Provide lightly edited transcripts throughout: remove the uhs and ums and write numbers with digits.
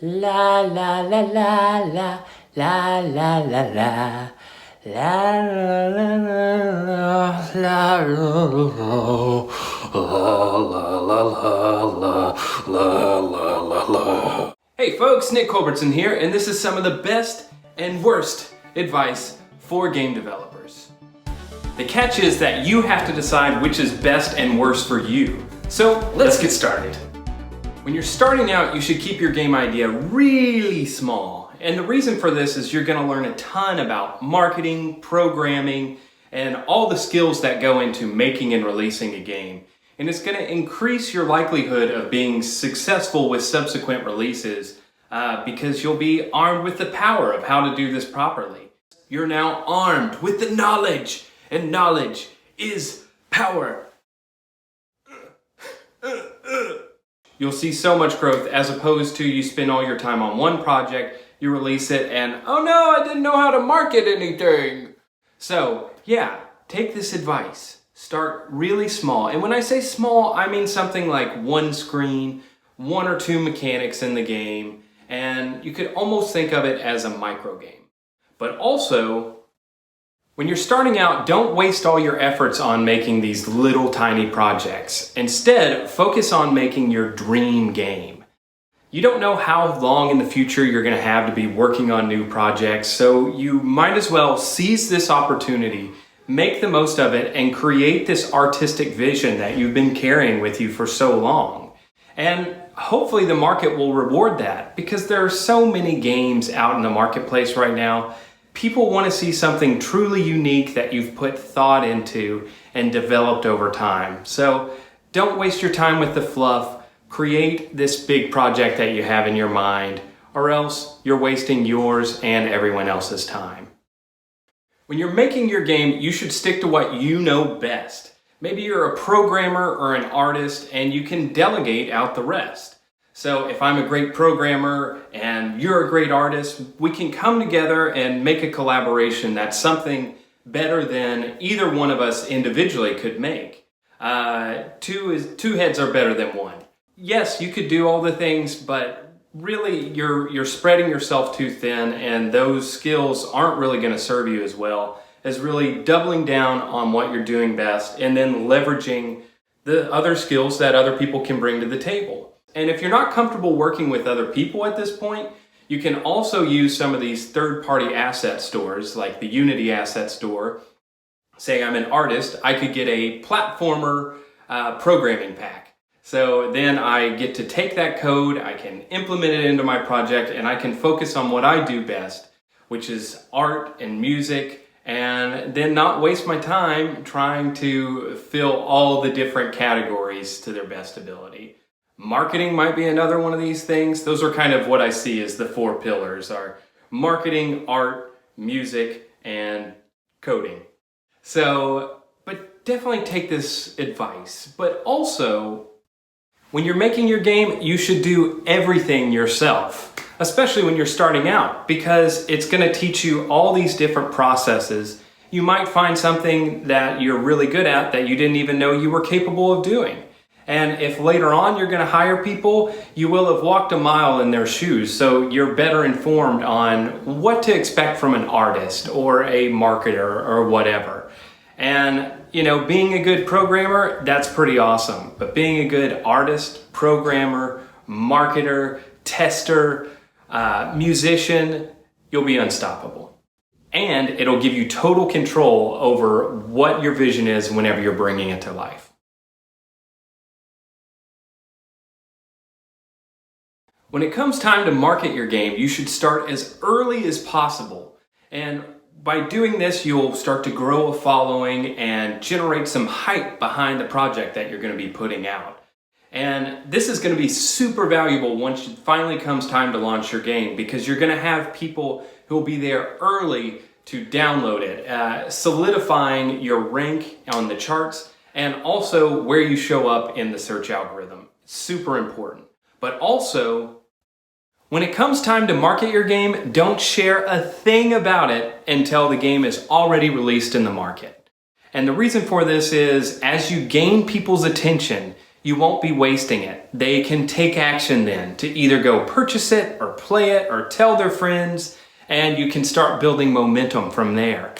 La la la la la la la la la. La la la la la la. Hey folks, Nick Culbertson here, and this is some of the best and worst advice for game developers. The catch is that you have to decide which is best and worst for you. So let's get started. When you're starting out, you should keep your game idea really small. And the reason for this is you're gonna learn a ton about marketing, programming, and all the skills that go into making and releasing a game. And it's gonna increase your likelihood of being successful with subsequent releases because you'll be armed with the power of how to do this properly. You're now armed with the knowledge, and knowledge is power. You'll see so much growth as opposed to you spend all your time on one project, you release it, and oh no, I didn't know how to market anything. So yeah, take this advice. Start really small. And when I say small, I mean something like one screen, one or two mechanics in the game, and you could almost think of it as a micro game. But also, when you're starting out, don't waste all your efforts on making these little tiny projects. Instead, focus on making your dream game. You don't know how long in the future you're going to have to be working on new projects, so you might as well seize this opportunity, make the most of it, and create this artistic vision that you've been carrying with you for so long. And hopefully the market will reward that, because there are so many games out in the marketplace right now. People want to see something truly unique that you've put thought into and developed over time. So don't waste your time with the fluff. Create this big project that you have in your mind, or else you're wasting yours and everyone else's time. When you're making your game, you should stick to what you know best. Maybe you're a programmer or an artist and you can delegate out the rest. So if I'm a great programmer and you're a great artist, we can come together and make a collaboration that's something better than either one of us individually could make. Two heads are better than one. Yes, you could do all the things, but really you're spreading yourself too thin, and those skills aren't really going to serve you as well as really doubling down on what you're doing best and then leveraging the other skills that other people can bring to the table. And if you're not comfortable working with other people at this point, you can also use some of these third-party asset stores like the Unity Asset Store. Say I'm an artist, I could get a platformer programming pack. So then I get to take that code, I can implement it into my project, and I can focus on what I do best, which is art and music, and then not waste my time trying to fill all the different categories to their best ability. Marketing might be another one of these things. Those are kind of what I see as the four pillars are marketing, art, music, and coding. So, but definitely take this advice. But also, when you're making your game, you should do everything yourself, especially when you're starting out, because it's going to teach you all these different processes. You might find something that you're really good at that you didn't even know you were capable of doing. And if later on you're going to hire people, you will have walked a mile in their shoes, so you're better informed on what to expect from an artist or a marketer or whatever. And, you know, being a good programmer, that's pretty awesome. But being a good artist, programmer, marketer, tester, musician, you'll be unstoppable. And it'll give you total control over what your vision is whenever you're bringing it to life. When it comes time to market your game, you should start as early as possible. And by doing this, you'll start to grow a following and generate some hype behind the project that you're going to be putting out. And this is going to be super valuable once it finally comes time to launch your game, because you're going to have people who will be there early to download it, solidifying your rank on the charts and also where you show up in the search algorithm. Super important. But also, when it comes time to market your game, don't share a thing about it until the game is already released in the market. And the reason for this is, as you gain people's attention, you won't be wasting it. They can take action then to either go purchase it or play it or tell their friends, and you can start building momentum from there.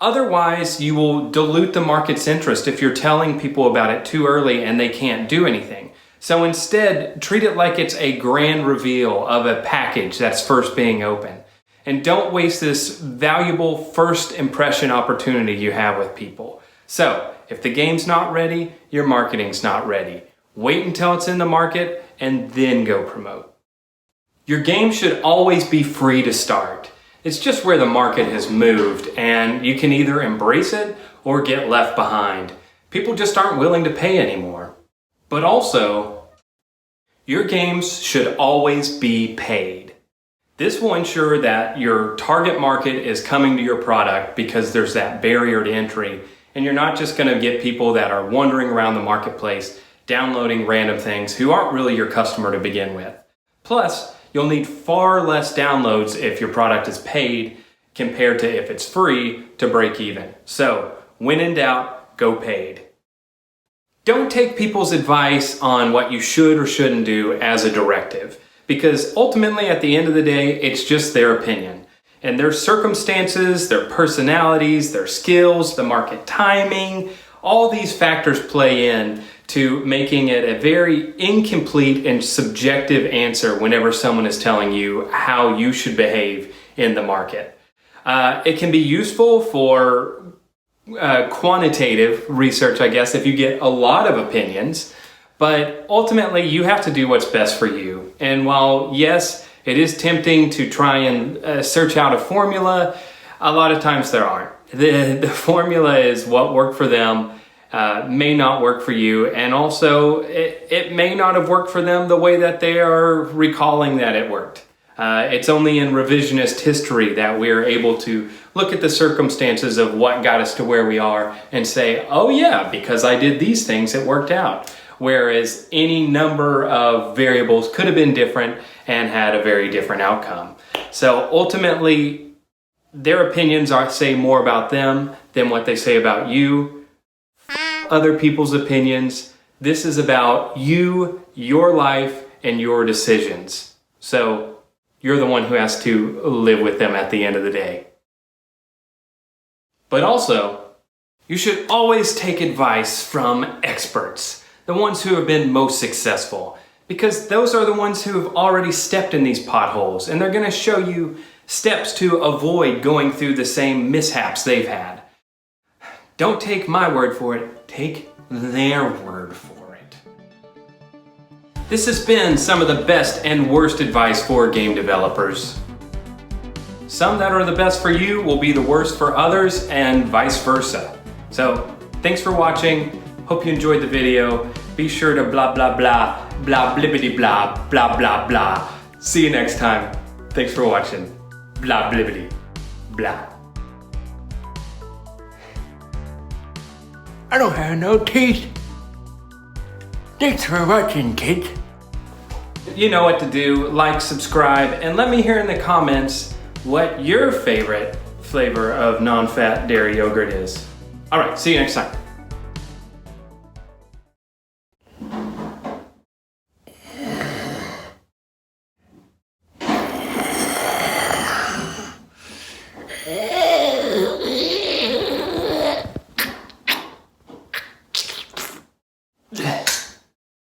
Otherwise, you will dilute the market's interest if you're telling people about it too early and they can't do anything. So instead, treat it like it's a grand reveal of a package that's first being opened. And don't waste this valuable first impression opportunity you have with people. So, if the game's not ready, your marketing's not ready. Wait until it's in the market and then go promote. Your game should always be free to start. It's just where the market has moved, and you can either embrace it or get left behind. People just aren't willing to pay anymore. But also, your games should always be paid. This will ensure that your target market is coming to your product because there's that barrier to entry, and you're not just going to get people that are wandering around the marketplace, downloading random things who aren't really your customer to begin with. Plus, you'll need far less downloads if your product is paid compared to if it's free to break even. So, when in doubt, go paid. Don't take people's advice on what you should or shouldn't do as a directive, because ultimately at the end of the day, it's just their opinion. And their circumstances, their personalities, their skills, the market timing, all these factors play in to making it a very incomplete and subjective answer whenever someone is telling you how you should behave in the market. It can be useful for quantitative research, I guess, if you get a lot of opinions, but ultimately you have to do what's best for you. And while, yes, it is tempting to try and search out a formula, a lot of times there aren't. The formula is what worked for them, may not work for you, and also it may not have worked for them the way that they are recalling that it worked. It's only in revisionist history that we're able to look at the circumstances of what got us to where we are and say, oh yeah, because I did these things, it worked out. Whereas any number of variables could have been different and had a very different outcome. So ultimately, their opinions say more about them than what they say about you. Other people's opinions. This is about you, your life, and your decisions. So you're the one who has to live with them at the end of the day. But also, you should always take advice from experts, the ones who have been most successful, because those are the ones who have already stepped in these potholes, and they're going to show you steps to avoid going through the same mishaps they've had. Don't take my word for it, take their word for it. This has been some of the best and worst advice for game developers. Some that are the best for you will be the worst for others, and vice versa. So, thanks for watching. Hope you enjoyed the video. Be sure to blah blah blah, blah blibbity blah, blah blah blah. See you next time. Thanks for watching. Blah blibbity blah. I don't have no teeth. Thanks for watching, kids. You know what to do. Like, subscribe, and let me hear in the comments what your favorite flavor of non-fat dairy yogurt is. All right, see you next time.